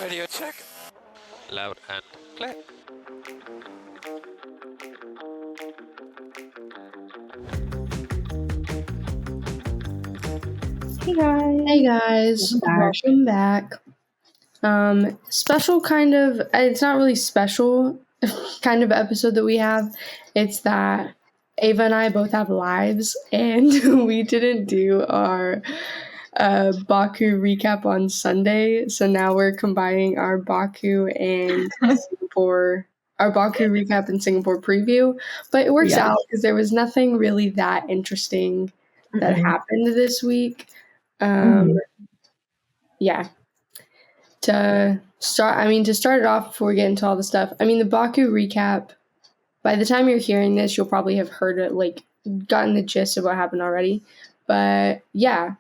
Radio check. Loud and clear. Hey guys. Hey guys, welcome back. Special kind of, it's not really special kind of episode that we have. It's that Ava and I both have lives and we didn't do our Baku recap on Sunday. So now we're combining our Baku and Singapore, our Baku recap and Singapore preview. But it works out because there was nothing really that interesting that happened this week. Yeah. To start it off before we get into all the stuff, the Baku recap, by the time you're hearing this, you'll probably have heard it, like, gotten the gist of what happened already. But, yeah,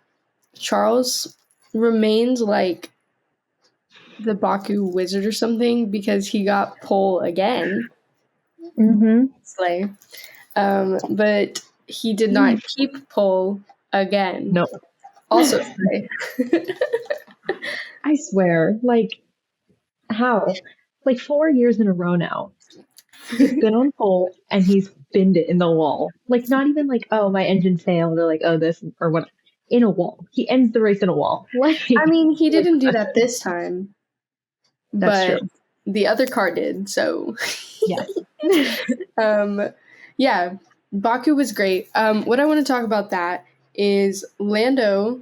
Charles remains, like, the Baku wizard or something because he got pole again. Slay. But he did not keep pole again. No. Also slay. I swear, like, how? Like 4 years in a row now. He's been on pole and he's binned it in the wall. Like, not even like, oh, my engine failed or like, oh, this or what. In a wall. He ends the race in a wall. Like, he didn't do that this time. That's but true. The other car did, so. Yes. Yeah, Baku was great. What I want to talk about that is Lando,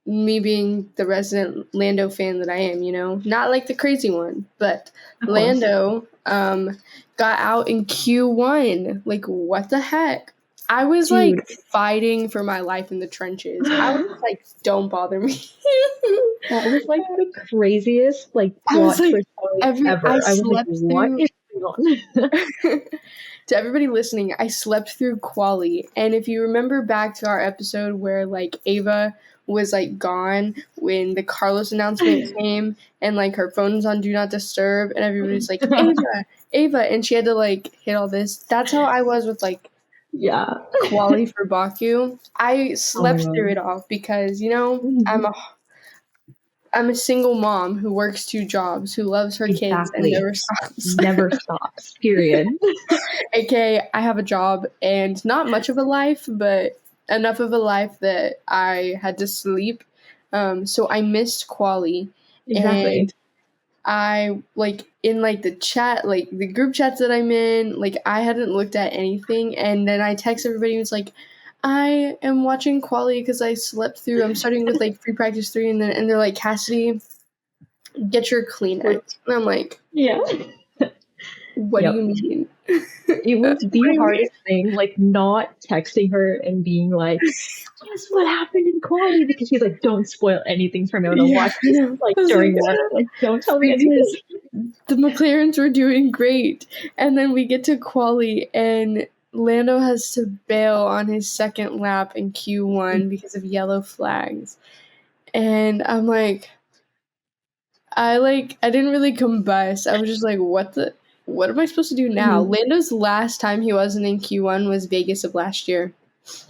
me being the resident Lando fan that I am, not like the crazy one, but Lando got out in Q1. Like, what the heck? I was Dude. like fighting for my life in the trenches. I was like, don't bother me. That was like the craziest plot twist ever. I was like, what is going on? To everybody listening, I slept through quali, and if you remember back to our episode where like Ava was like gone when the Carlos announcement came, and like her phone was on do not disturb, and everybody's like Ava, and she had to like hit all this. That's how I was with like quali for Baku. I slept through it all because I'm a single mom who works 2 jobs, who loves her kids and never stops. Never stops, period. AKA, I have a job and not much of a life, but enough of a life that I had to sleep. So I missed quali. Exactly. And I, like, in, like, the chat, like, the group chats that I'm in, like, I hadn't looked at anything. And then I text everybody and was like, I am watching quali because I slept through. I'm starting with like free practice 3, and they're like, Cassidy, get your Kleenex. And I'm like, what do you mean? It was the hardest thing, like not texting her and being like, guess what happened in quali? Because she's like, don't spoil anything for me. I'm gonna watch this like during work. Like, don't tell me anything. The McLarens were doing great, and then we get to quali and Lando has to bail on his second lap in Q1 because of yellow flags. And I'm like, I didn't really combust. I was just like, what am I supposed to do now? Lando's last time he wasn't in Q1 was Vegas of last year.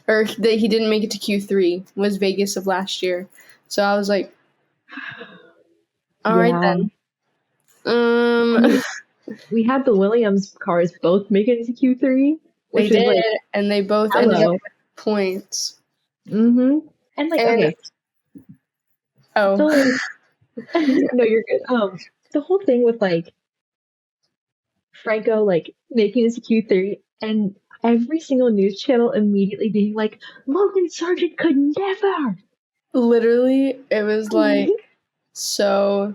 Or that he didn't make it to Q3 was Vegas of last year. So I was like, all right then. We had the Williams cars both make it to Q3. They did, like, and they both ended up with points. And like, okay. Oh. So, no, you're good. The whole thing with like Franco like making it to Q3 and every single news channel immediately being like, Logan Sargent could never. Literally, it was like so.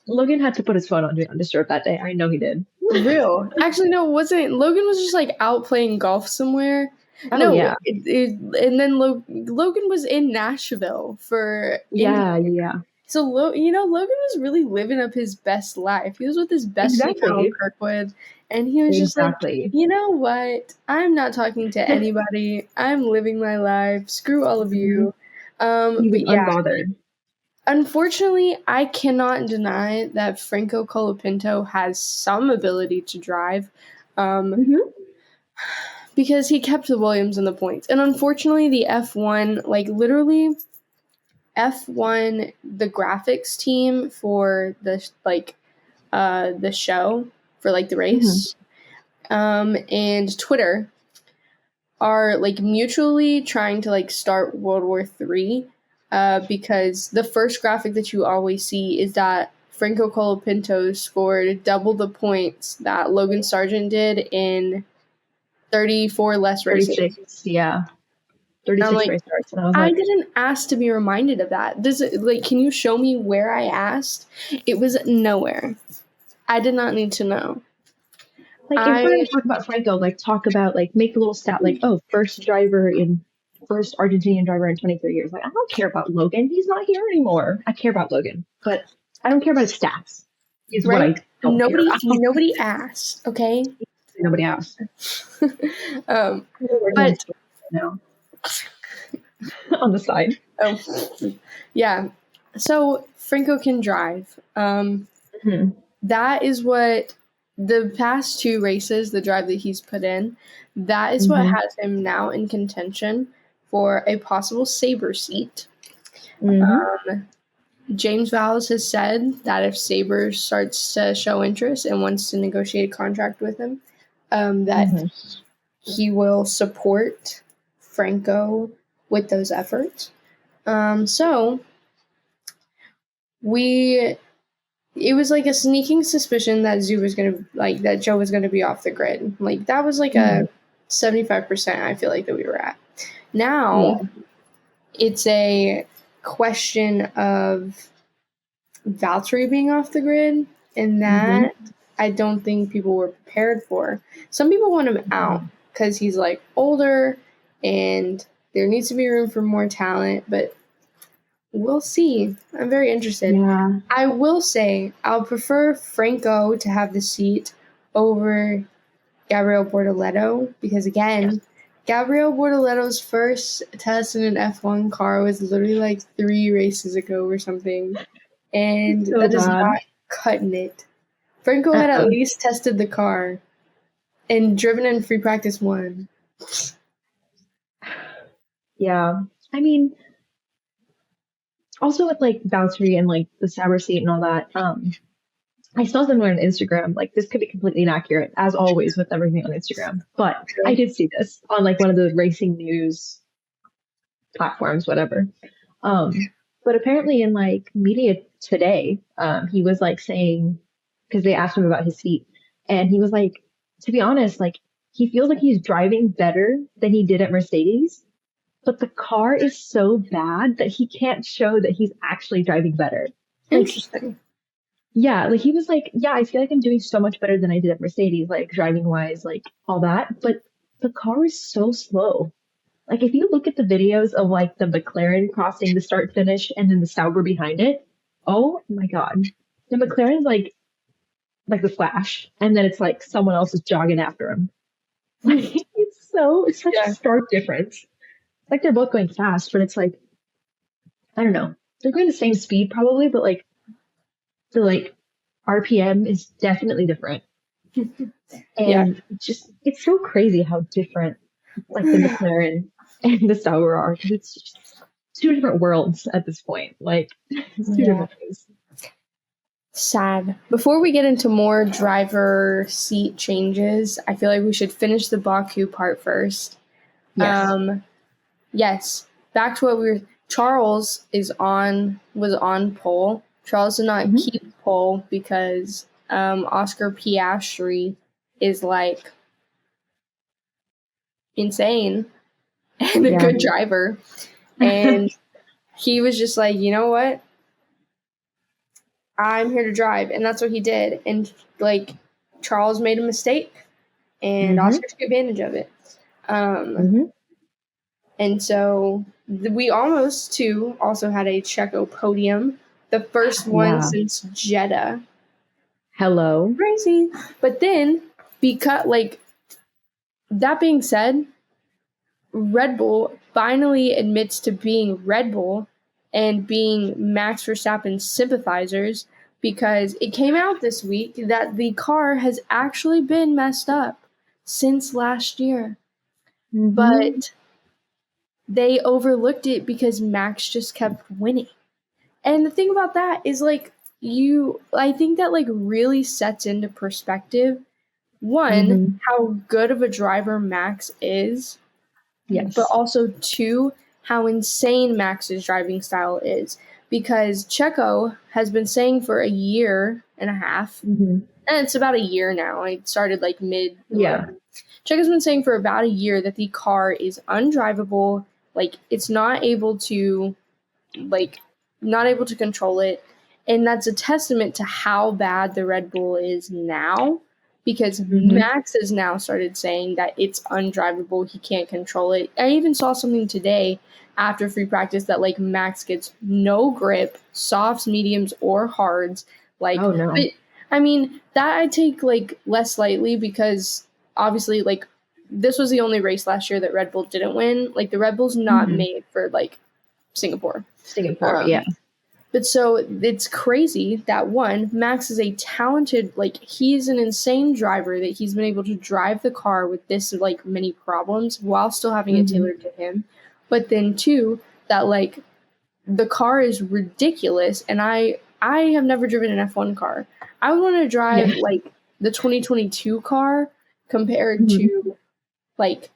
Logan had to put his phone on Do Not Disturb that day. I know he did. Real. Actually, no, it wasn't. Logan was just like out playing golf somewhere. And then Logan was in Nashville for. So Logan was really living up his best life. He was with his best friend Kirkwood, and he was just like, you know what? I'm not talking to anybody. I'm living my life. Screw all of you. He was unbothered. Unfortunately, I cannot deny that Franco Colapinto has some ability to drive, because he kept the Williams in the points. And unfortunately, the F1, like, literally, F1, the graphics team for the show for like the race, and Twitter are like mutually trying to like start World War III, because the first graphic that you always see is that Franco Colapinto scored double the points that Logan Sargent did in 34 less races. 36, yeah. 36 like, race starts. And I was I like, didn't ask to be reminded of that. Does it, like, can you show me where I asked? It was nowhere. I did not need to know. like, if we're going to talk about Franco, like, talk about, like, make a little stat, like, oh, first Argentinian driver in 23 years. Like, I don't care about Logan. He's not here anymore. I care about Logan, but I don't care about his stats. Is Right? what I don't care about. Nobody asked, okay? Nobody asked. But now on the side. Oh, yeah. So Franco can drive. That is what the past 2 races, the drive that he's put in, that is what has him now in contention for a possible Sabre seat. James Valles has said that if Sabre starts to show interest and wants to negotiate a contract with him, that he will support Franco with those efforts. So it was like a sneaking suspicion that that Joe was gonna be off the grid. Like that was like a 75%. I feel like that we were at. Now it's a question of Valtteri being off the grid, and that I don't think people were prepared for. Some people want him out because he's like older and there needs to be room for more talent, but we'll see. I'm very interested. Yeah. I will say I'll prefer Franco to have the seat over Gabriel Bortoleto because, again, Gabriel Bortoletto's first test in an F1 car was literally like 3 races ago or something, and so that is bad. not cutting it. Franco had at least tested the car and driven in free practice 1. Yeah. I mean, also with like Valtteri and like the Sabre seat and all that, I saw somewhere on Instagram, like this could be completely inaccurate, as always with everything on Instagram, but I did see this on like one of the racing news platforms, whatever. But apparently in like media today, he was like saying, because they asked him about his seat, and he was like, to be honest, like he feels like he's driving better than he did at Mercedes, but the car is so bad that he can't show that he's actually driving better. Interesting. Yeah, like he was like, yeah, I feel like I'm doing so much better than I did at Mercedes, like driving wise, like all that, but the car is so slow. Like if you look at the videos of like the McLaren crossing the start finish and then the Sauber behind it, oh my God. The McLaren's like the Flash, and then it's like someone else is jogging after him. Like it's such a stark difference. Like they're both going fast, but it's like, I don't know. They're going the same speed probably, but like the like RPM is definitely different. And it's so crazy how different like the McLaren and the Sauber are. It's just 2 different worlds at this point. Like it's 2 different things. Sad. Before we get into more driver seat changes, I feel like we should finish the Baku part first. Yes. Back to what we were. Charles was on pole. Charles did not keep pole because Oscar Piastri is like insane and a good driver, and he was just like, you know what? I'm here to drive, and that's what he did. And like Charles made a mistake, and Oscar took advantage of it. And so we almost too also had a Checo podium, the first one since Jeddah. Hello, crazy. But then because like that being said, Red Bull finally admits to being Red Bull and being Max Verstappen sympathizers, because it came out this week that the car has actually been messed up since last year. But they overlooked it because Max just kept winning. And the thing about that is, like, I think that, like, really sets into perspective, one, how good of a driver Max is, Yes. but also, two, how insane Max's driving style is. Because Checo has been saying for a year and a half, and it's about a year now. I started like mid. Yeah. Checo's been saying for about a year that the car is undrivable. Like, it's not able to control it. And that's a testament to how bad the Red Bull is now, because Max has now started saying that it's undrivable. He can't control it. I even saw something today after free practice that, like, Max gets no grip, softs, mediums, or hards. Like, oh no. But, I mean, that I take, like, less lightly because obviously, like, this was the only race last year that Red Bull didn't win. Like, the Red Bull's not made for, like, Singapore, yeah. But so it's crazy that, one, Max is a talented, like, he's an insane driver that he's been able to drive the car with this, like, many problems while still having it tailored to him. But then, two, that, like, the car is ridiculous, and I have never driven an F1 car. I would want to drive, like, the 2022 car compared to, like,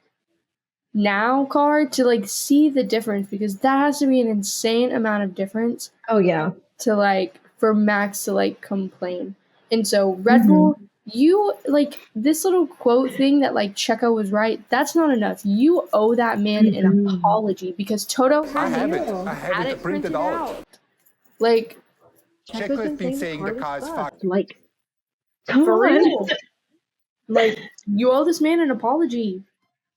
now car to, like, see the difference, because that has to be an insane amount of difference. Oh yeah. To, like, for Max to, like, complain. And so Red Bull, you, like, this little quote thing that, like, Checo was right, that's not enough. You owe that man an apology, because Toto had it printed out. Like, Checo has been saying the car's fucked. Like, come for on. real. Like, you owe this man an apology.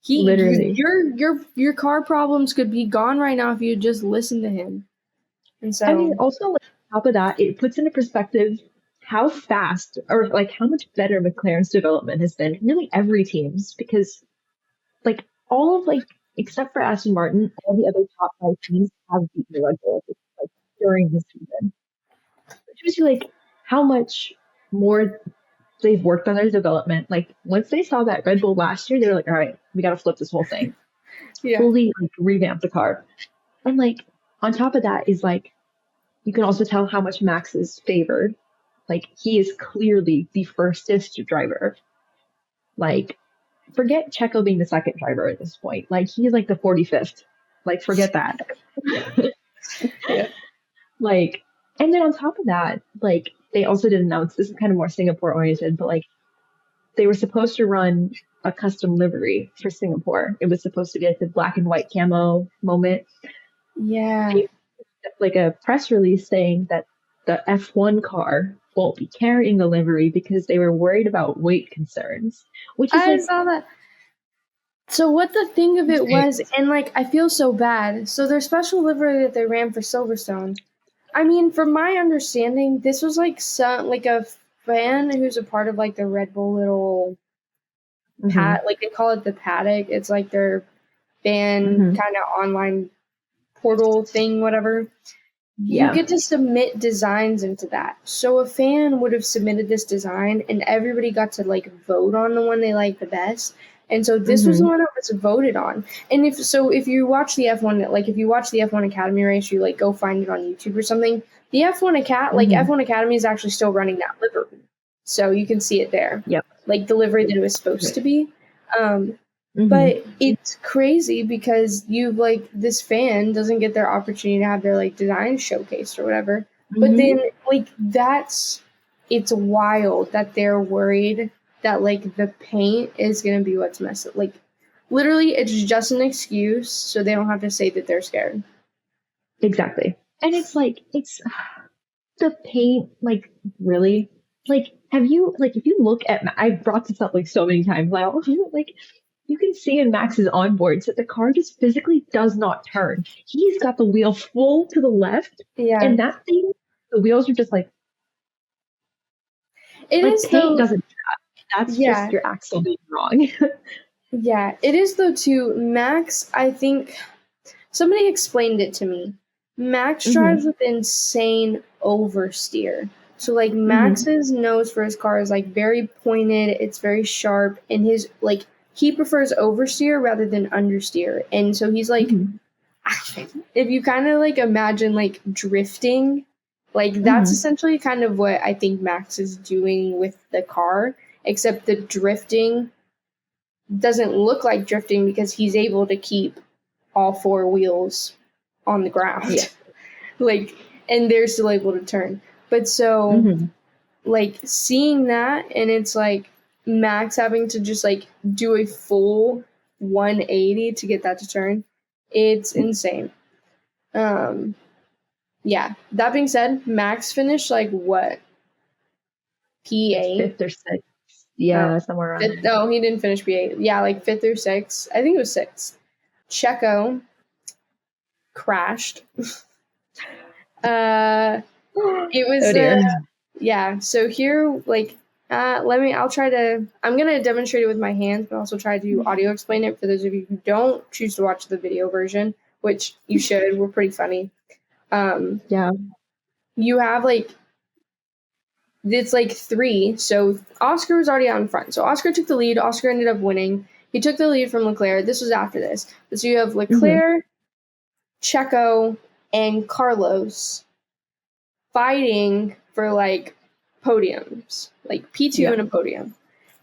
Literally. Your car problems could be gone right now if you just listen to him. And so, I mean, also, like, on top of that, it puts into perspective how fast, or like how much better McLaren's development has been. Really, every team's, because, like, all of, like, except for Aston Martin, all the other top 5 teams have beaten the Red Bull, like, during this season. It shows you, like, how much more they've worked on their development. Like, once they saw that Red Bull last year, they were like, all right, we got to flip this whole thing. Fully, like, revamp the car. And, like, on top of that is, like, you can also tell how much Max is favored. Like, he is clearly the fastest driver. Like, forget Checo being the second driver at this point. Like, he's like the 45th. Like, forget that. Like, and then on top of that, like, they also did announce, this is kind of more Singapore oriented, but, like, they were supposed to run a custom livery for Singapore. It was supposed to be like the black and white camo moment. Yeah. Like a press release saying that the F1 car won't be carrying the livery because they were worried about weight concerns. Which is, I saw that. So what the thing of it was, and, like, I feel so bad. So their special livery that they ran for Silverstone, I mean, from my understanding, this was like a fan who's a part of, like, the Red Bull little like, they call it the paddock. It's like their fan kind of online portal thing, whatever. You get to submit designs into that. So a fan would have submitted this design, and everybody got to, like, vote on the one they liked the best. And so this was the one that was voted on. And if you watch the F1, like, if you watch the F1 Academy race, you, like, go find it on YouTube or something. The F1 F1 Academy is actually still running that livery, so you can see it there. Yep. Like, the livery that it was supposed to be. But it's crazy because this fan doesn't get their opportunity to have their, like, design showcased or whatever. But then, like, it's wild that they're worried that, like, the paint is going to be what's messed up. Like, literally, it's just an excuse so they don't have to say that they're scared. Exactly. And it's like, it's the paint, like, really? Like, if you look at, I've brought this up, like, so many times now, like, you can see in Max's onboards that the car just physically does not turn. He's got the wheel full to the left, and that thing, the wheels are just like, paint doesn't, that's just your axle being wrong. Yeah, it is, though, too. Max, I think, somebody explained it to me. Max drives with insane oversteer. So, like, Max's nose for his car is, like, very pointed, it's very sharp, and his, like, he prefers oversteer rather than understeer. And so he's, like, if you kind of like imagine like drifting, like that's essentially kind of what I think Max is doing with the car, except the drifting doesn't look like drifting because he's able to keep all four wheels on the ground. Yeah. Like, and they're still able to turn. But so, like, seeing that, and it's like Max having to just like do a full 180 to get that to turn, it's insane. Yeah. That being said, Max finished like what? P8? Fifth or sixth. Yeah, somewhere around there. No, he didn't finish P8. Yeah, like fifth or sixth. I think it was sixth. Checo crashed. It was Oh dear. yeah. So here, like, I'm gonna demonstrate it with my hands, but also try to audio explain it for those of you who don't choose to watch the video version, which you should. We're pretty funny. Yeah. You have like, it's like three. So Oscar was already out in front. So Oscar took the lead. Oscar ended up winning. He took the lead from Leclerc. This was after this. So you have Leclerc, Checo, and Carlos fighting for like podiums, like P2 and a podium.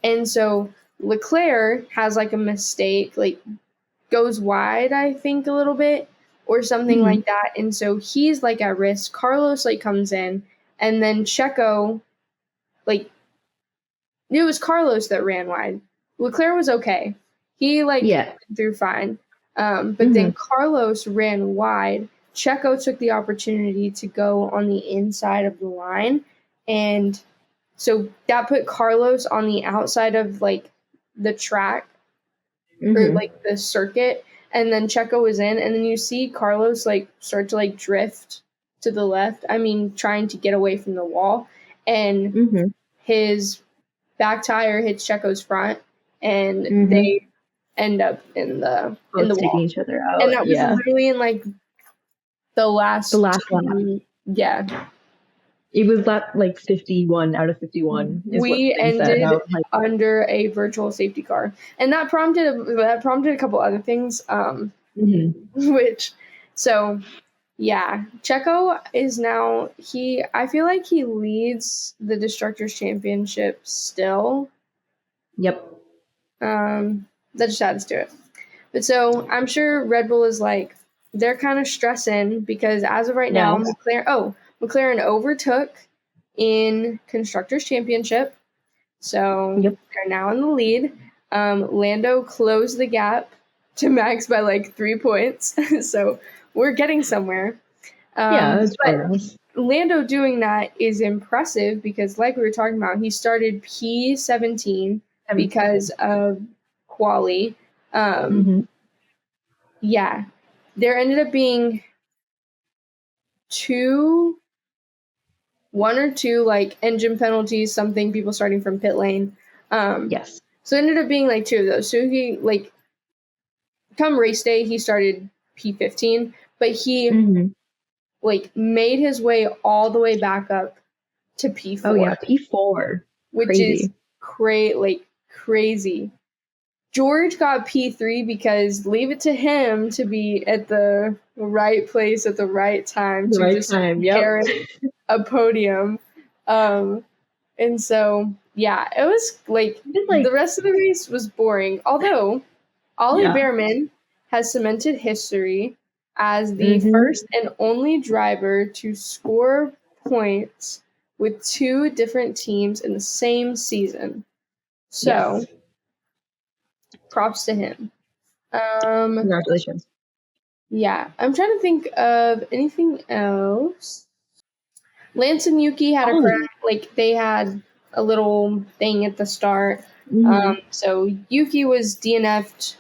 And so Leclerc has like a mistake, like goes wide, I think, a little bit or something like that. And so he's like at risk. Carlos like comes in, and then Checo, like, it was Carlos that ran wide. Leclerc was okay. He like threw fine. But then Carlos ran wide. Checo took the opportunity to go on the inside of the line. And so that put Carlos on the outside of like the track or like the circuit. And then Checo was in. And then you see Carlos like start to like drift to the left. I mean, trying to get away from the wall. And his back tire hits Checo's front. And they end up in the wall. Each other out. And that was literally in like the last lap. Yeah. It was lap like 51 out of 51. We ended under a virtual safety car. And that prompted a couple other things. Which, so yeah, Checo is now, I feel like he leads the Destructors Championship still. Yep. That just adds to it. But so I'm sure Red Bull is like, they're kind of stressing because as of right now, McLaren overtook in Constructors Championship. So they're now in the lead. Lando closed the gap to Max by like 3 points. So we're getting somewhere. It's Lando doing that is impressive because like we were talking about, he started P17 because of quali. Yeah. There ended up being one or two like engine penalties, something, people starting from pit lane. So it ended up being like two of those. So he like come race day, he started P15, but he like made his way all the way back up to P4. Oh yeah, P4. Which is crazy. George got P3 because leave it to him to be at the right place at the right time to inherit a podium. And so, yeah, it was like the rest of the race was boring. Although, Ollie Behrman has cemented history as the first and only driver to score points with two different teams in the same season. So, props to him. Congratulations. Yeah, I'm trying to think of anything else. Lance and Yuki had a crash. Like, they had a little thing at the start. So Yuki was DNF'd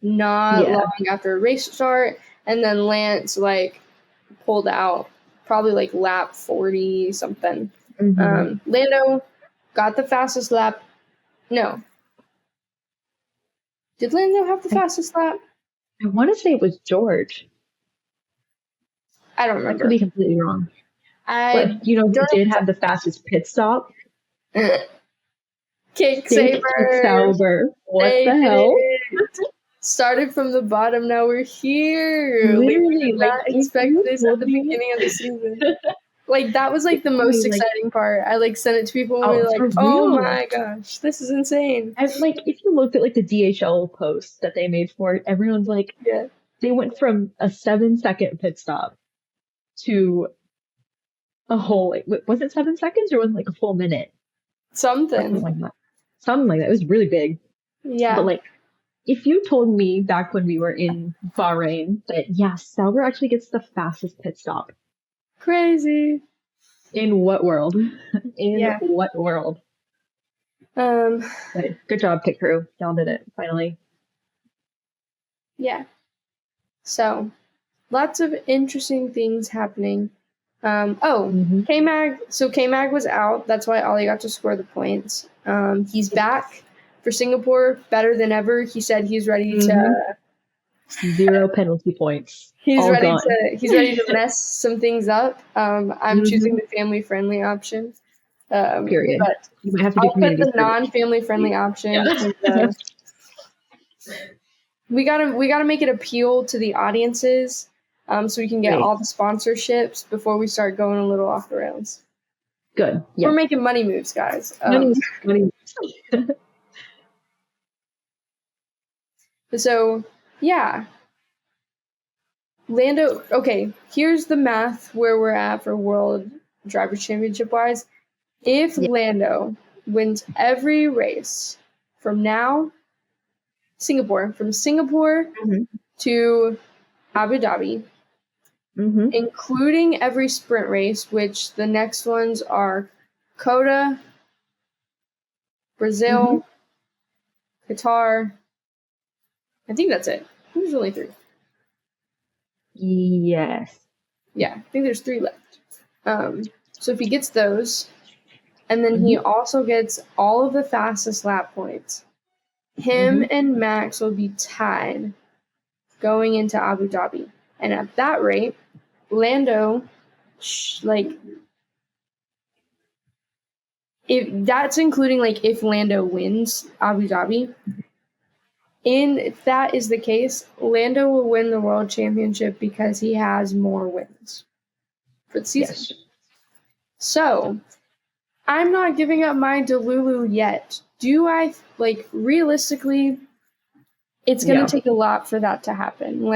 not long after a race start, and then Lance like pulled out probably like lap 40 something. Lando got the fastest lap. No. Did Lando have the fastest lap? I want to say it was George. I don't remember. I could be completely wrong. But, you know, he did have the fastest pit stop. Kick Saber. What the hell? Started from the bottom, now we're here. Literally, We did not expect this at the beginning of the season. Like, that was like the most exciting part. I like sent it to people and we were like, oh my gosh, this is insane. And like, if you looked at like the DHL posts that they made for it, everyone's like, they went from a 7-second pit stop to a whole, like, was it 7 seconds or was it like a full minute? Something like that. Something like that. It was really big. Yeah. But like, if you told me back when we were in Bahrain that, Sauber actually gets the fastest pit stop. Crazy. In what world? What world? But good job, pit crew. Y'all did it, finally. Yeah. So, lots of interesting things happening. K-Mag. So K-Mag was out. That's why Ollie got to score the points. He's back for Singapore, better than ever. He said he's ready to 0 penalty points. He's ready to mess some things up. I'm choosing the family friendly option. Period. But you might have to I'll put the non-family friendly option. We gotta make it appeal to the audiences. So we can get all the sponsorships before we start going a little off the rails. Good. Yeah. We're making money moves, guys. Money moves. So, yeah. Lando, okay, here's the math where we're at for World Drivers' Championship-wise. If Lando wins every race from Singapore to Abu Dhabi, including every sprint race, which the next ones are Coda, Brazil, Qatar. I think that's it. There's only 3. Yes. Yeah, I think there's 3 left. So if he gets those, and then he also gets all of the fastest lap points, him and Max will be tied going into Abu Dhabi. And at that rate, Lando, if that's including if Lando wins Abu Dhabi, if that is the case, Lando will win the World Championship because he has more wins for the season. Yes. So, I'm not giving up my Delulu yet. Do I, realistically, it's going to take a lot for that to happen.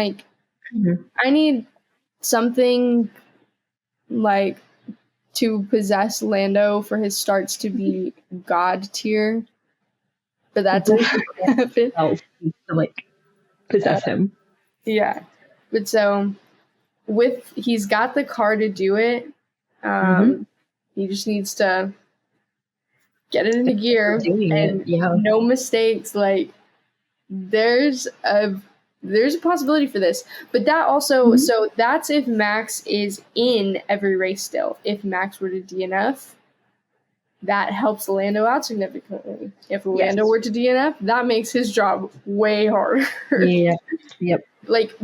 I need something, to possess Lando for his starts to be God tier. For that to happen. To, possess him. Yeah. But so, he's got the car to do it. He just needs to get it into gear and no mistakes. There's a possibility for this, but that also so that's if Max is in every race still. If Max were to DNF, that helps Lando out significantly. If Lando were to DNF, that makes his job way harder. Yeah. Yep.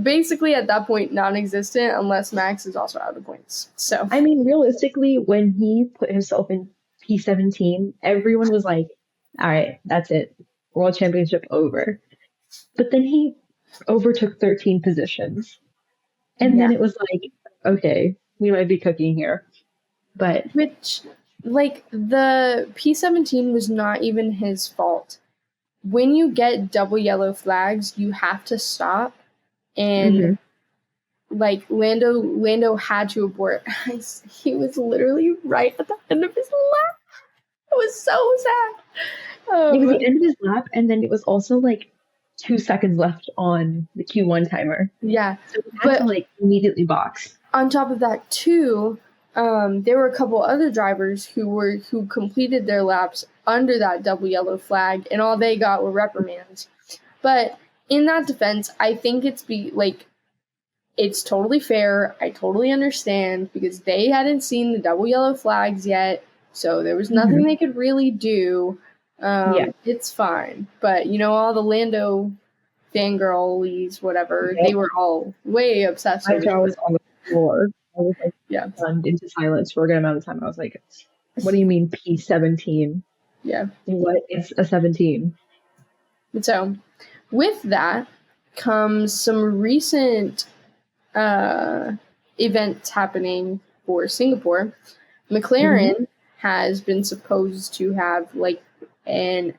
Basically at that point non-existent unless Max is also out of the points. So I mean, realistically, when he put himself in P17, everyone was like, all right, that's it. World Championship over. But then he overtook 13 positions. And then it was like, okay, we might be cooking here. But which, the P17 was not even his fault. When you get double yellow flags, you have to stop. And Lando had to abort. He was literally right at the end of his lap. It was so sad. It was the end of his lap, and then it was also 2 seconds left on the Q1 timer. Yeah, so we had to immediately box. On top of that, too, there were a couple other drivers who completed their laps under that double yellow flag, and all they got were reprimands. But in that defense, I think it's totally fair. I totally understand because they hadn't seen the double yellow flags yet, so there was nothing they could really do. It's fine. But, all the Lando fangirlies, whatever, they were all way obsessed with it. I was on the floor. I was stunned into silence for a good amount of time. I was like, what do you mean P17? Yeah. What is a 17? So, with that, comes some recent events happening for Singapore. McLaren has been supposed to have like an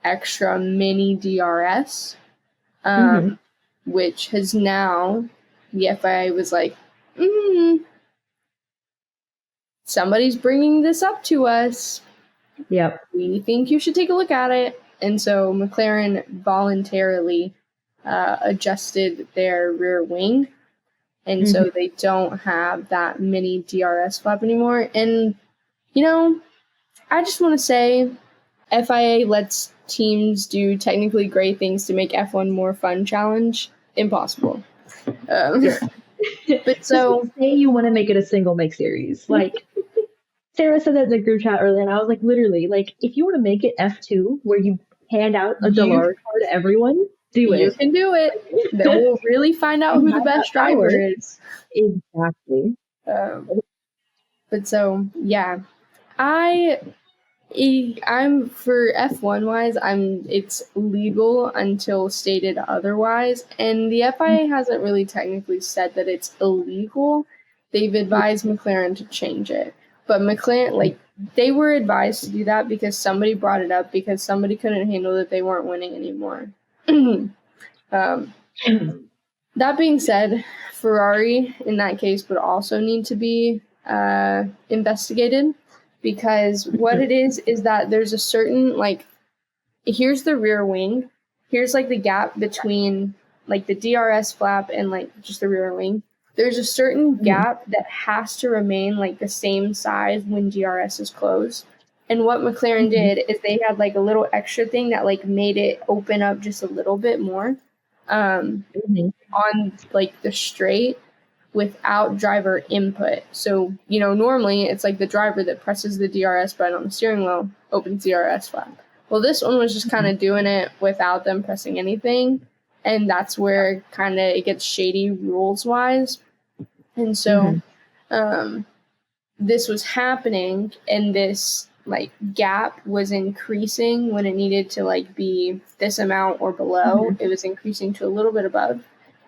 extra mini DRS, which has now, the FIA was like, somebody's bringing this up to us. Yep. We think you should take a look at it. And so McLaren voluntarily adjusted their rear wing. And so they don't have that mini DRS flap anymore. And, you know, I just want to say FIA lets teams do technically great things to make F1 more fun challenge. Impossible. But so... say you want to make it a single make series. Like, Sarah said that in the group chat earlier, and I was like, literally, like, if you want to make it F2, where you hand out a Delara card to everyone, do it. You can do it. Then we'll really find out who the best driver is. Exactly. But so, yeah. I'm for F1 wise, it's legal until stated otherwise, and the FIA hasn't really technically said that it's illegal. They've advised McLaren to change it. But McLaren, like, they were advised to do that because somebody brought it up because somebody couldn't handle that they weren't winning anymore. That being said, Ferrari in that case would also need to be investigated, because what it is that there's a certain, like, here's the rear wing, here's like the gap between like the DRS flap and like just the rear wing. There's a certain gap that has to remain like the same size when DRS is closed. And what McLaren did is they had like a little extra thing that like made it open up just a little bit more on like the straight without driver input. So, you know, normally it's like the driver that presses the DRS button on the steering wheel, opens DRS flap. Well, this one was just kind of doing it without them pressing anything. And that's where kind of it gets shady rules-wise. And so this was happening, and this like gap was increasing when it needed to like be this amount or below. It was increasing to a little bit above.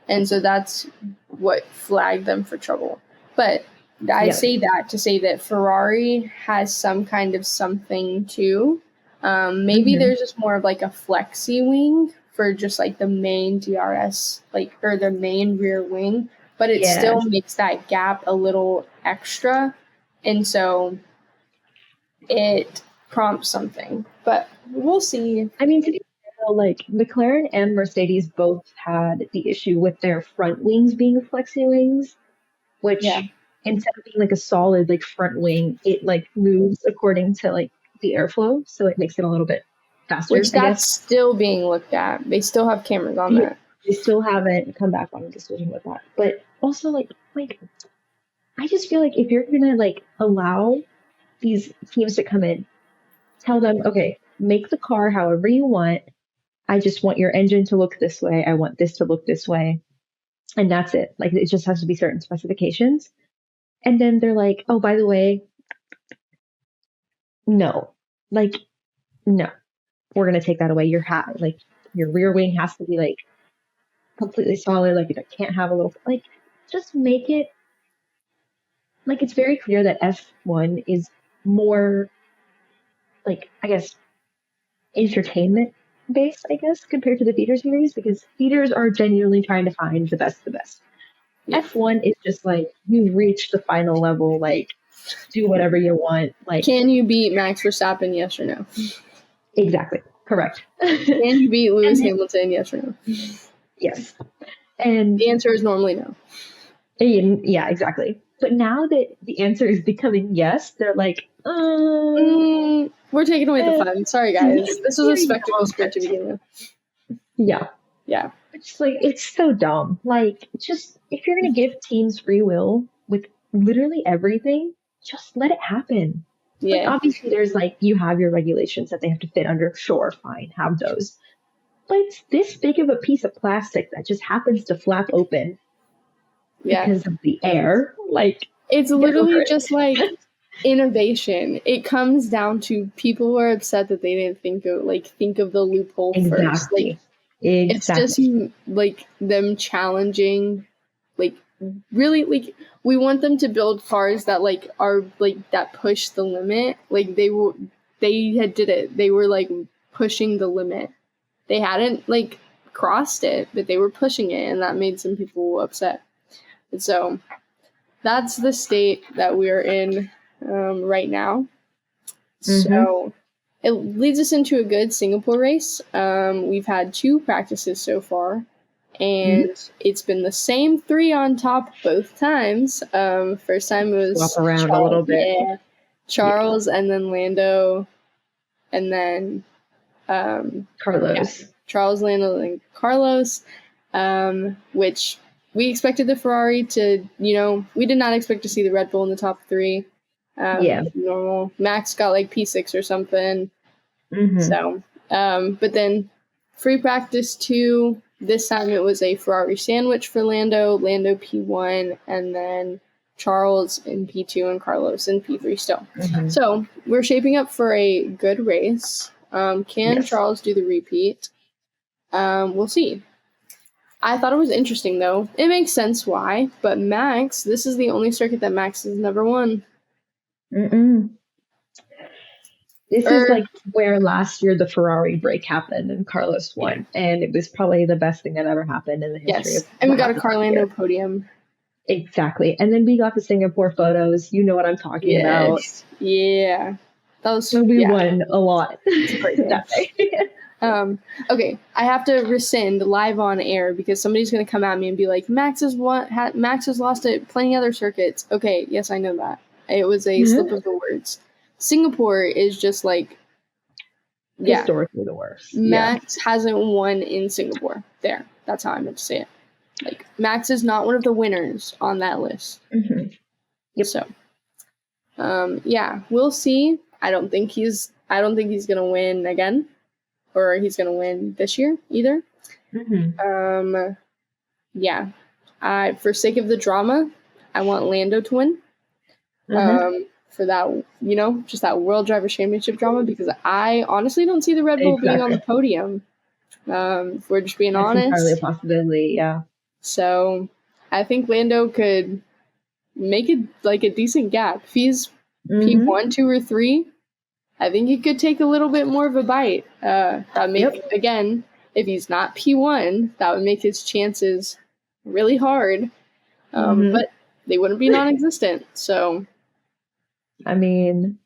And so that's what flagged them for trouble. But I say that to say that Ferrari has some kind of something too. Maybe there's just more of like a flexi wing for just like the main DRS, like, or the main rear wing, but it still makes that gap a little extra. And so it prompts something, but we'll see. I mean, to be fair, like, McLaren and Mercedes both had the issue with their front wings being flexi wings, which instead of being like a solid like front wing, it like moves according to like the airflow, so it makes it a little bit faster. Which that's still being looked at. They still have cameras on that. They still haven't come back on a decision with that. But also, like I just feel like if you're gonna like allow these teams to come in, tell them, okay, make the car however you want. I just want your engine to look this way. I want this to look this way. And that's it. Like, it just has to be certain specifications. And then they're like, oh, by the way, no. Like, no. We're going to take that away. Your rear wing has to be, like, completely solid. Like, it can't have a little, like, just make it, like, it's very clear that F1 is more, like, I guess, entertainment based, I guess, compared to the feeder series, because feeders are genuinely trying to find the best of the best. Yeah. F1 is just like, you've reached the final level, like, do whatever you want. Like, can you beat Max Verstappen, yes or no? Exactly. Correct. Can you beat Lewis Hamilton, yes or no? Yes. And the answer is normally no. Yeah, exactly. But now that the answer is becoming yes, they're like, we're taking away the fun. Sorry, guys. This was a spectacle sport to begin with. Yeah. Yeah. It's like, it's so dumb. Like, just, if you're going to give teams free will with literally everything, just let it happen. Yeah. Like, obviously, there's like, you have your regulations that they have to fit under. Sure, fine, have those. But it's this big of a piece of plastic that just happens to flap open because of the air. Like, it's literally just like innovation. It comes down to people who are upset that they didn't think of the loophole first. Like, It's just Exactly. like them challenging, like really like we want them to build cars that like are like that push the limit. Like they had did it. They were like pushing the limit. They hadn't like crossed it, but they were pushing it, and that made some people upset. And so that's the state that we're in right now. So it leads us into a good Singapore race. We've had 2 practices so far, and it's been the same 3 on top both times. First time it was Swap around a little bit. Yeah, Charles, and then Lando, and then Carlos. yeah, Charles, Lando, and Carlos, which we expected the Ferrari to, we did not expect to see the Red Bull in the top 3. Normal. Max got like P6 or something. So, but then free practice 2, this time it was a Ferrari sandwich for Lando P1, and then Charles in P2 and Carlos in P3 still. So we're shaping up for a good race. Can Charles do the repeat? We'll see. I thought it was interesting though. It makes sense why, but Max, this is the only circuit that Max has never won. This is like where last year the Ferrari break happened and Carlos won, and it was probably the best thing that ever happened in the history of. And we got a Carlando podium. Exactly, and then we got the Singapore photos. You know what I'm talking about. Yeah, that was. So we won a lot that day. Okay, I have to rescind live on air because somebody's going to come at me and be like, Max has lost at plenty other circuits. Okay, yes, I know that. It was a slip of the words. Singapore is just like, historically the worst. Max hasn't won in Singapore. There, that's how I meant to say it. Like, Max is not one of the winners on that list. So, we'll see. I don't think he's gonna win again, or he's gonna win this year either. For sake of the drama, I want Lando to win. For that, just that World Driver Championship drama, because I honestly don't see the Red Bull being on the podium. If we're just being honest. Entirely a possibility, yeah. So I think Lando could make it like a decent gap. If he's P1, 2, or 3, I think he could take a little bit more of a bite. That make again, if he's not P1, that would make his chances really hard. But they wouldn't be non-existent. So I mean,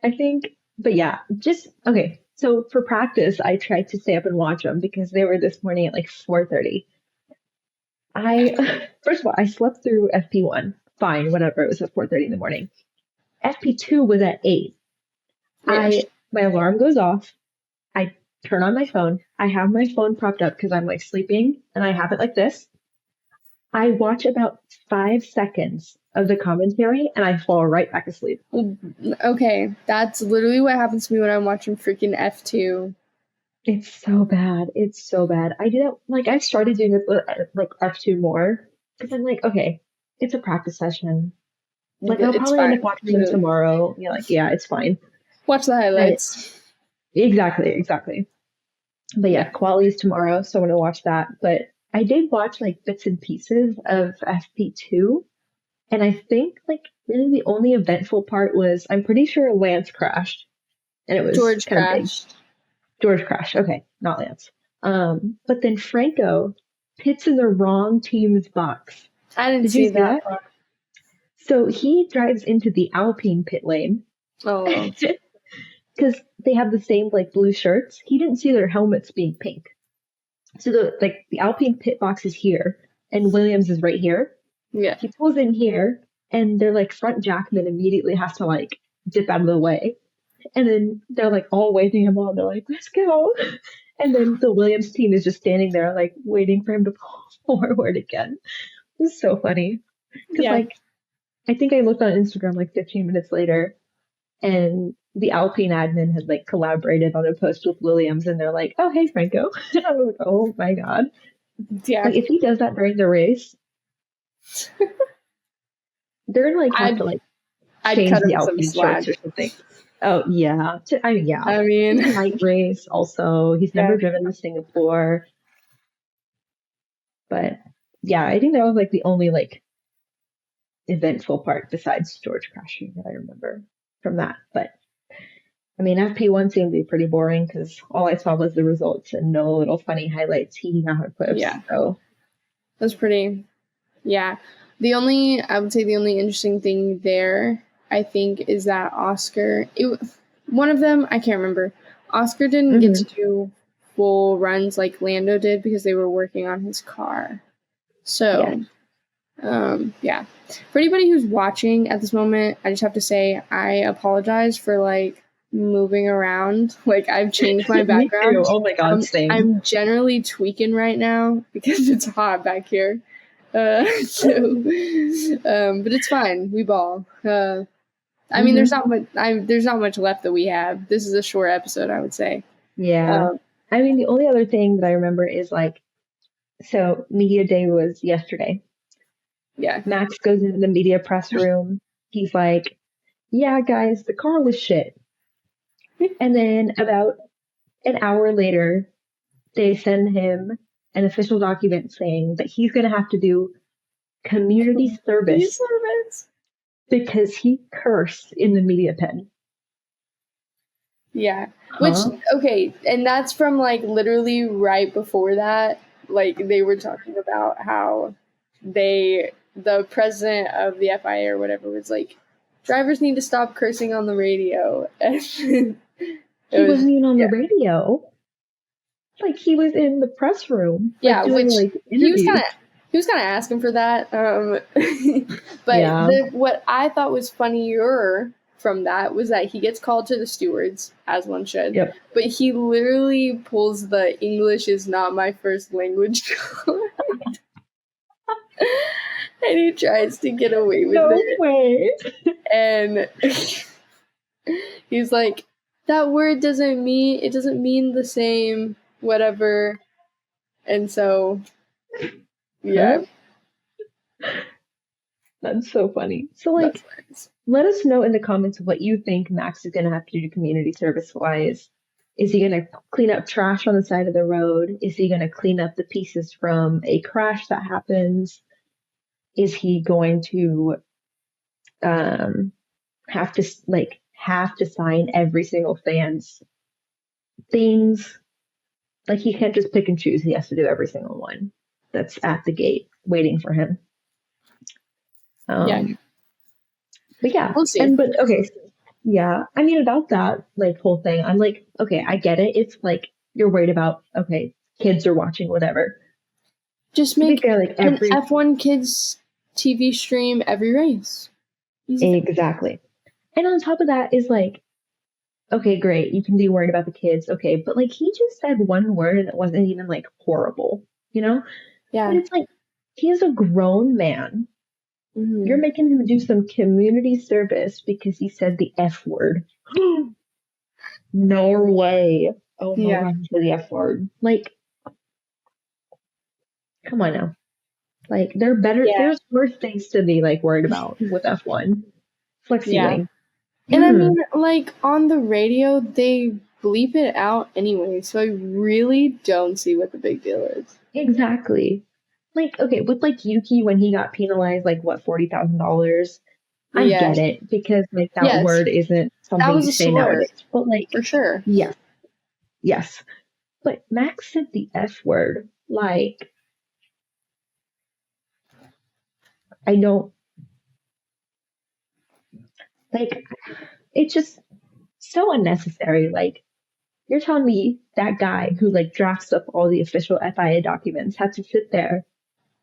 I think, but yeah, just, okay. So for practice, I tried to stay up and watch them because they were this morning at like 4:30. First of all, I slept through FP1. Fine, whatever. It was at 4:30 in the morning. FP2 was at 8. My alarm goes off. I turn on my phone. I have my phone propped up because I'm like sleeping and I have it like this. I watch about 5 seconds of the commentary and I fall right back asleep. Okay, that's literally what happens to me when I'm watching freaking F2. It's so bad. It's so bad. I do that, like, I've started doing it like F2 more because I'm like, okay, it's a practice session. Like, I'll probably end up watching them tomorrow. Yeah, it's fine. Watch the highlights. Exactly. But yeah, quali is tomorrow, so I'm going to watch that. But I did watch like bits and pieces of FP2, and I think like really the only eventful part was I'm pretty sure Lance crashed, and it was George crashed. George crashed. Okay, not Lance. But then Franco pits in the wrong team's box. I didn't see that. So he drives into the Alpine pit lane. Oh. Because they have the same like blue shirts. He didn't see their helmets being pink. So the Alpine pit box is here, and Williams is right here. Yeah. He pulls in here, and they're like front jackman immediately has to like dip out of the way, and then they're like all waving him on. They're like, "Let's go!" And then the Williams team is just standing there like waiting for him to pull forward again. It's so funny because like I think I looked on Instagram like 15 minutes later, and the Alpine admin had like collaborated on a post with Williams, and they're like, "Oh, hey, Franco." And I'm like, "Oh my god." Yeah. Like, if he does that during the race, they're gonna like have to like change the Alpine shorts or something. Oh yeah. I mean, it's a night race. Also, he's never driven to Singapore. But yeah, I think that was like the only like eventful part besides George crashing that I remember from that. But I mean, FP1 seemed to be pretty boring because all I saw was the results and no little funny highlights, clips. Yeah. So That's pretty. Yeah. I would say the only interesting thing there, I think, is that Oscar, one of them, I can't remember. Oscar didn't get to do full runs like Lando did because they were working on his car. So, yeah. For anybody who's watching at this moment, I just have to say I apologize for like moving around. Like I've changed my background. Oh my god, same. I'm generally tweaking right now because it's hot back here. But it's fine. We ball. I mean, there's not much left that we have. This is a short episode, I would say. Yeah. I mean, the only other thing that I remember is like, so media day was yesterday. Yeah. Max goes into the media press room. He's like, yeah, guys, the car was shit. And then about an hour later, they send him an official document saying that he's going to have to do community service because he cursed in the media pen. Yeah. Which, okay, and that's from like literally right before that. Like they were talking about how the president of the FIA or whatever was like, drivers need to stop cursing on the radio. And he wasn't even on the radio. Like he was in the press room. Yeah, doing, which like, he was kind of asking for that. But what I thought was funnier from that was that he gets called to the stewards, as one should. Yep. But he literally pulls the English is not my first language card. And he tries to get away with it. No way. And he's like, that word doesn't mean the same, whatever. And so, yeah. That's so funny. So, like, let us know in the comments what you think Max is going to have to do community service-wise. Is he going to clean up trash on the side of the road? Is he going to clean up the pieces from a crash that happens? Is he going to have to sign every single fan's things? Like, he can't just pick and choose. He has to do every single one that's at the gate waiting for him. Yeah. But yeah. We'll see. Okay. Yeah. I mean, about that, like, whole thing, I'm like, okay, I get it. It's like, you're worried about, okay, kids are watching, whatever. Just make an F1 kids TV stream every race. Easy. Exactly. And on top of that is like, okay, great. You can be worried about the kids. Okay. But like, he just said one word and it wasn't even like horrible, you know? Yeah. But it's like, he is a grown man. Mm-hmm. You're making him do some community service because he said the F word. No way. Oh my God, the F word. Like, come on now. Like, they're better. Yeah. There's worse things to be like worried about with F1. Flexi wing. And I mean, like, on the radio, they bleep it out anyway, so I really don't see what the big deal is. Exactly. Like, okay, with like Yuki when he got penalized, like what, $40,000? I get it because like that word isn't something you say nowadays. But like, for sure, yes. But Max said the F word. Like, I don't like. It's just so unnecessary. Like, you're telling me that guy who like drafts up all the official FIA documents had to sit there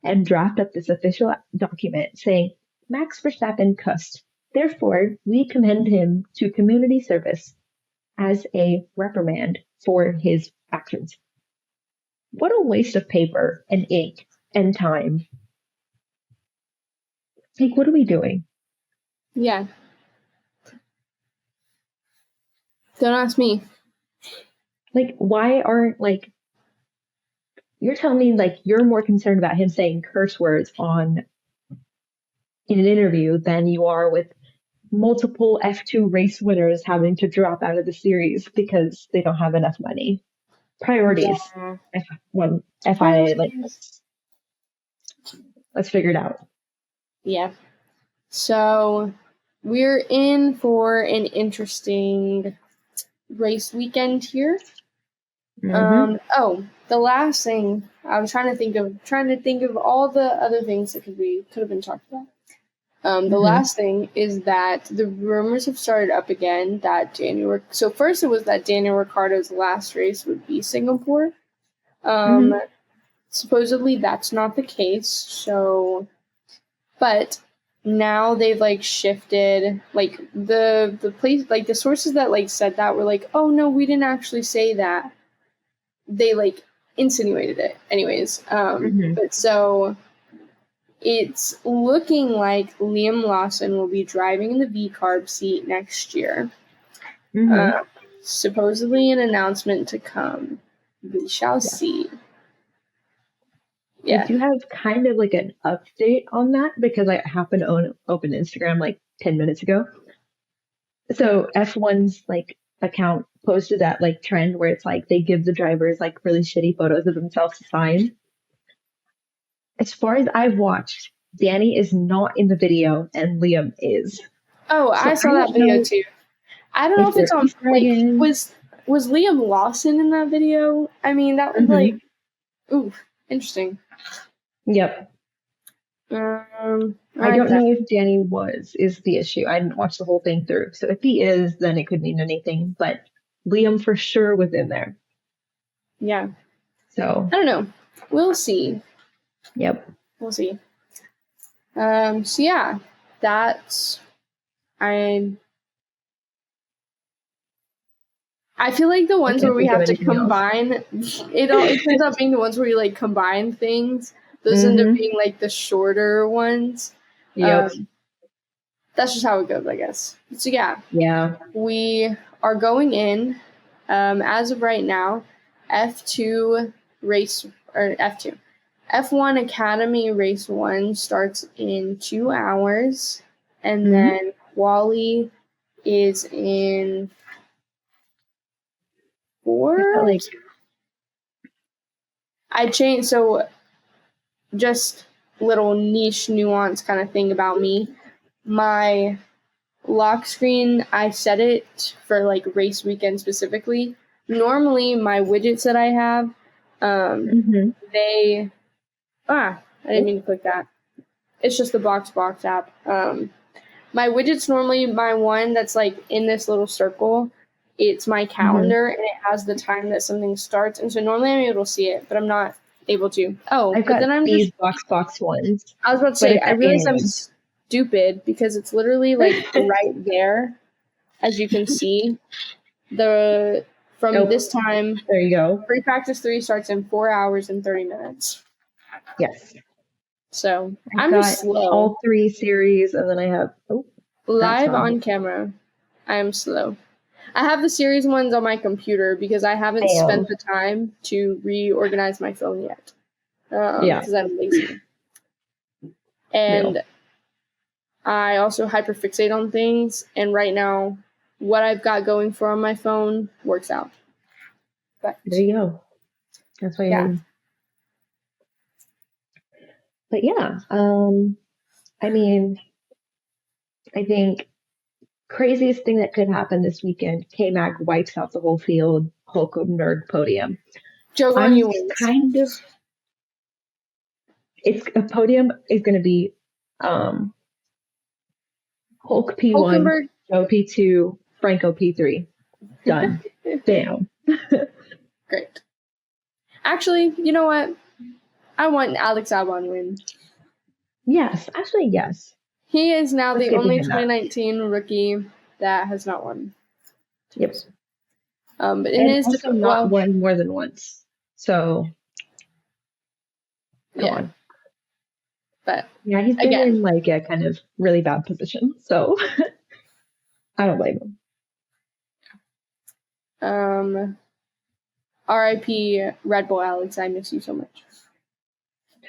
and draft up this official document saying Max Verstappen cussed. Therefore, we commend him to community service as a reprimand for his actions. What a waste of paper and ink and time. Like, what are we doing? Yeah. Don't ask me. Like, why aren't, like, you're telling me, like, you're more concerned about him saying curse words in an interview than you are with multiple F2 race winners having to drop out of the series because they don't have enough money. Priorities. F1, FIA, like, Let's figure it out. Yeah. So we're in for an interesting race weekend here. The last thing I was trying to think of all the other things that could have been talked about. The last thing is that the rumors have started up again that so first it was that Daniel Ricciardo's last race would be Singapore. Supposedly that's not the case. So, but now they've like shifted, like the place, like the sources that like said that were like, oh no, we didn't actually say that. They like insinuated it anyways. But so it's looking like Liam Lawson will be driving in the V-carb seat next year. Supposedly an announcement to come. We shall see. Yeah. I do have kind of like an update on that because I happened to open Instagram like 10 minutes ago. So F1's like account posted that like trend where it's like they give the drivers like really shitty photos of themselves to sign. As far as I've watched, Danny is not in the video and Liam is. Oh, so I saw that video too. I don't know if it's on like was Liam Lawson in that video? I mean that was like interesting. Yep. I don't know if Danny is the issue. I didn't watch the whole thing through. So if he is, then it could mean anything. But Liam for sure was in there. Yeah. So I don't know. We'll see. Yep. We'll see. So yeah, that's I feel like the ones where we have to combine it turns out being the ones where you like combine things. Those end up being like the shorter ones. Yep. That's just how it goes, I guess. So yeah. Yeah. We are going in as of right now, F1 Academy Race 1 starts in 2 hours, and then Quali is in 4? I changed, so just little niche nuance kind of thing about me. My lock screen, I set it for like race weekend specifically. Normally my widgets that I have, I didn't mean to click that. It's just the Box app. My widgets normally, my one that's like in this little circle, it's my calendar and it has the time that something starts. And so normally I'm able to see it, but I'm not able to. I've got these Box ones. I was about to say, I realize I'm stupid because it's literally like right there, as you can see. This time, there you go. Free practice 3 starts in 4 hours and 30 minutes. Yes. So I'm just slow. All 3 series, and then I have live on camera. I am slow. I have the series ones on my computer because I haven't spent the time to reorganize my phone yet. Because I'm lazy. And I also hyperfixate on things, and right now, what I've got going for on my phone works out. But there you go. That's what I mean. But yeah, I mean, I think craziest thing that could happen this weekend, K-Mag wipes out the whole field, Hulkenberg podium. Joe Garnier wins. It's a podium is going to be Hulk P1, Hulkenberg. Joe P2, Franco P3. Done. Bam. Great. Actually, you know what? I want Alex Albon to win. Yes, actually, yes. He is now the only 2019 rookie that has not won. Yep. But it is also not won more than once. So, come on. But yeah, he's been in like a kind of really bad position. So, I don't blame him. R.I.P. Red Bull Alex, I miss you so much.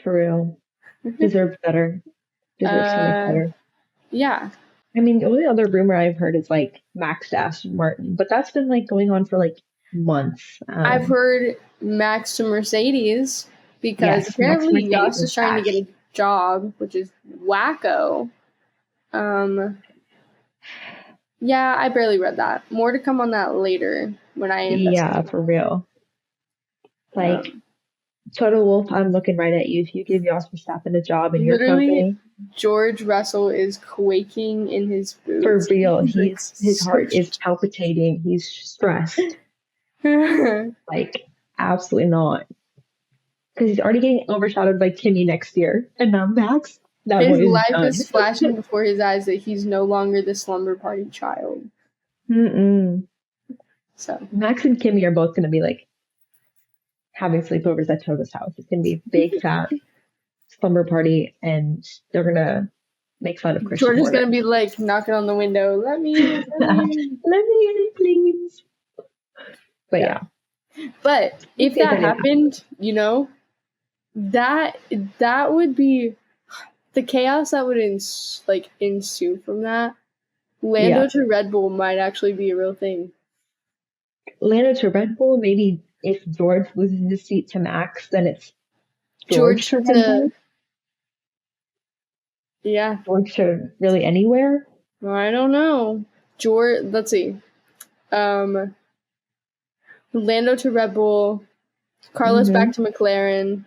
For real. Deserves better. Deserves so much better. Yeah. I mean, the only other rumor I've heard is like Max to Aston Martin, but that's been like going on for like months. I've heard Max to Mercedes because apparently Yas is trying to get job, which is wacko. Yeah, I barely read that. More to come on that later when I investigate. Yeah, for real. Like, Total Wolf, I'm looking right at you. If you give Jos Verstappen a job in your company, George Russell is quaking in his boots. for real, his heart is palpitating. He's stressed. Like, absolutely not. Because he's already getting overshadowed by Kimi next year. And now Max, that his boy is life done. is flashing before his eyes that he's no longer the slumber party child. So Max and Kimi are both going to be like having sleepovers at Toga's house. It's going to be a big fat slumber party, and they're going to make fun of Christian. George is going to be like knocking on the window, let me in, let me in, please. But yeah. But if that happened, you know, that would be the chaos that would ensue from that. Lando to Red Bull might actually be a real thing. Lando to Red Bull, maybe if George loses his seat to Max, then it's George to Red Bull. Yeah. George to really anywhere? I don't know. Let's see. Lando to Red Bull, Carlos back to McLaren.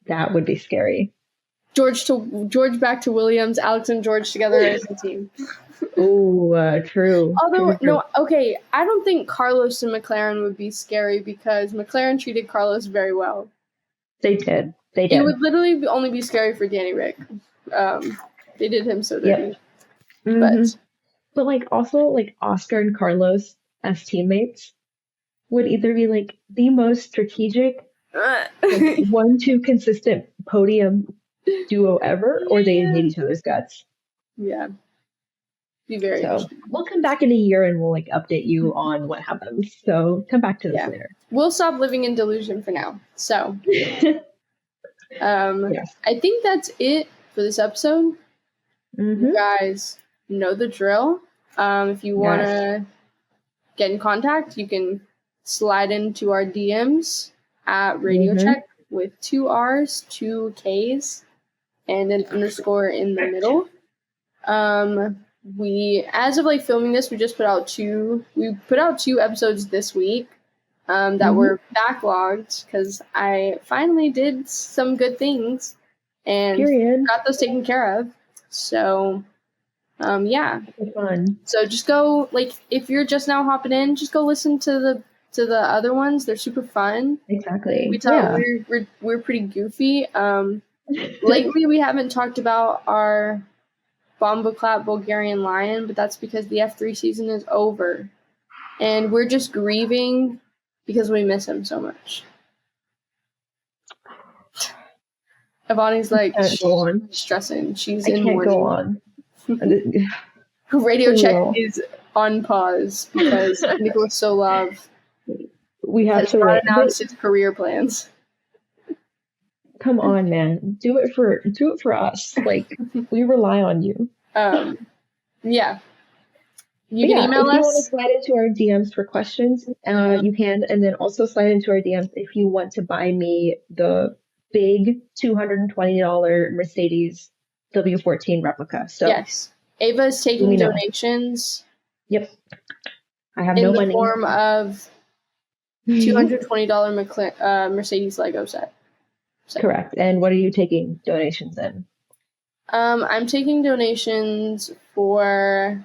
That would be scary. George back to Williams, Alex and George together as a team. Oh, true. Although, no, okay, I don't think Carlos and McLaren would be scary because McLaren treated Carlos very well. They did. It would literally only be scary for Danny Rick. They did him so dirty. But like also like Oscar and Carlos as teammates would either be like the most strategic, like, 1-2 consistent podium duo ever, or they hate each other's guts. Yeah. Be very interesting. We'll come back in a year and we'll like update you on what happens. So come back to this later. We'll stop living in delusion for now. So I think that's it for this episode. You guys know the drill. If you want to get in contact, you can slide into our DMs at Radio Check with 2 R's, 2 K's, and an underscore in the middle. We, as of like filming this, we put out 2 episodes this week that were backlogged because I finally did some good things and got those taken care of. So fun. So just go, like, if you're just now hopping in, just go listen to the other ones. They're super fun. Exactly. We're pretty goofy. Lately we haven't talked about our Bomboclat Bulgarian Lion, but that's because the F3 season is over. And we're just grieving because we miss him so much. Ivani's like stressing. She's in mourning. Go on. Radio Check is on pause because Nicholas Solov has not announced his career plans. Come on, man. Do it for us. Like, we rely on you. Yeah. You can email us. If you want to slide into our DMs for questions, you can. And then also slide into our DMs if you want to buy me the big $220 Mercedes W14 replica. So yes. Ava is taking donations. Yep. I have no money. In the form of $220 Mercedes Lego set. So. Correct. And what are you taking donations in? I'm taking donations for...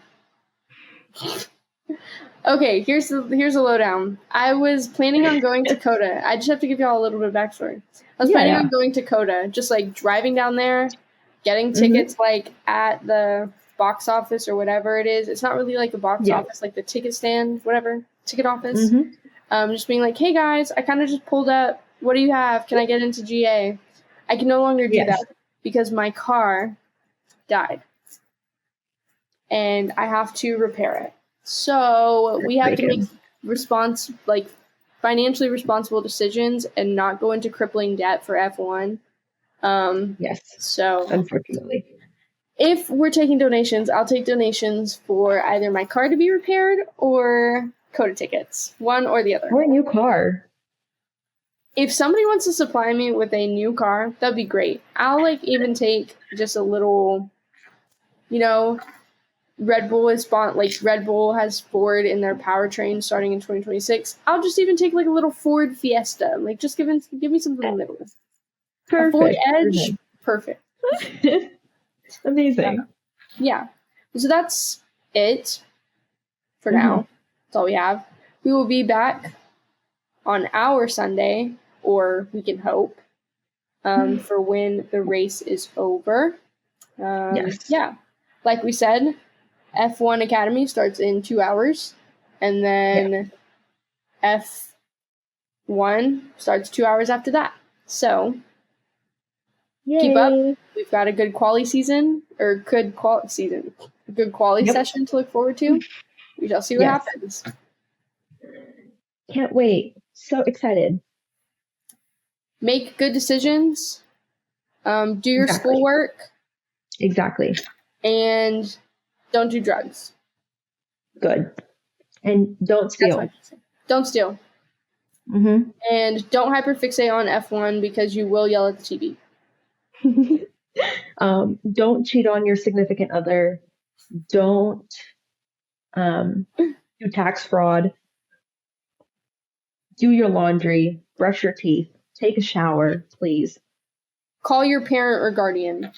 Okay, here's a lowdown. I was planning on going to CODA. I just have to give y'all a little bit of backstory. I was planning on going to CODA, just like driving down there, getting tickets like at the box office or whatever it is. It's not really like a box office, like the ticket stand, whatever, ticket office. Just being like, hey guys, I kind of just pulled up. What do you have? Can I get into GA? I can no longer do that because my car died. And I have to repair it. So we have to make financially responsible decisions and not go into crippling debt for F1. So unfortunately, if we're taking donations, I'll take donations for either my car to be repaired or CODA tickets, one or the other. Or a new car. If somebody wants to supply me with a new car, that'd be great. I'll like even take just a little, you know, Red Bull has Ford in their powertrain starting in 2026. I'll just even take like a little Ford Fiesta. Like just give me something in the middle. Perfect. A Ford Edge, perfect. Amazing. Yeah. So that's it for now. That's all we have. We will be back on our Sunday, or we can hope, for when the race is over. Yes. Yeah. Like we said, F1 Academy starts in 2 hours, and then F1 starts 2 hours after that. So keep up. We've got a good quali season, or good quali season, a good quali session to look forward to. We shall see what happens. Can't wait. So excited. Make good decisions. Do your schoolwork. Exactly. And don't do drugs. Good. And don't steal. Don't steal. Mm-hmm. And don't hyperfixate on F1 because you will yell at the TV. Don't cheat on your significant other. Don't do tax fraud. Do your laundry. Brush your teeth. Take a shower, please. Call your parent or guardian.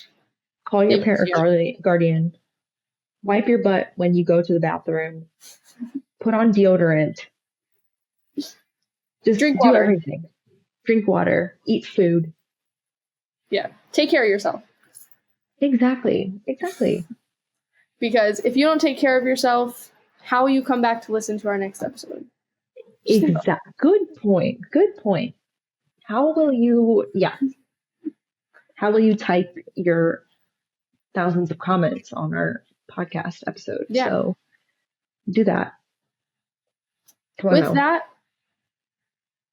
Call your parent or guardian. Wipe your butt when you go to the bathroom. Put on deodorant. Just drink do water. everything. Drink water. Eat food. Yeah. Take care of yourself. Exactly. Because if you don't take care of yourself, how will you come back to listen to our next episode? Exactly. Good point. How will you type your thousands of comments on our podcast episode? Yeah. So do that. With that,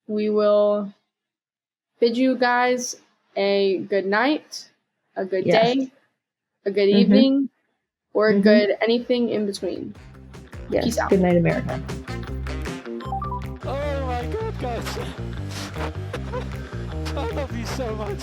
we will bid you guys a good night, a good day, a good evening, or a good anything in between. Yes. Peace out. Good night, America. Oh my God, guys. I love you so much.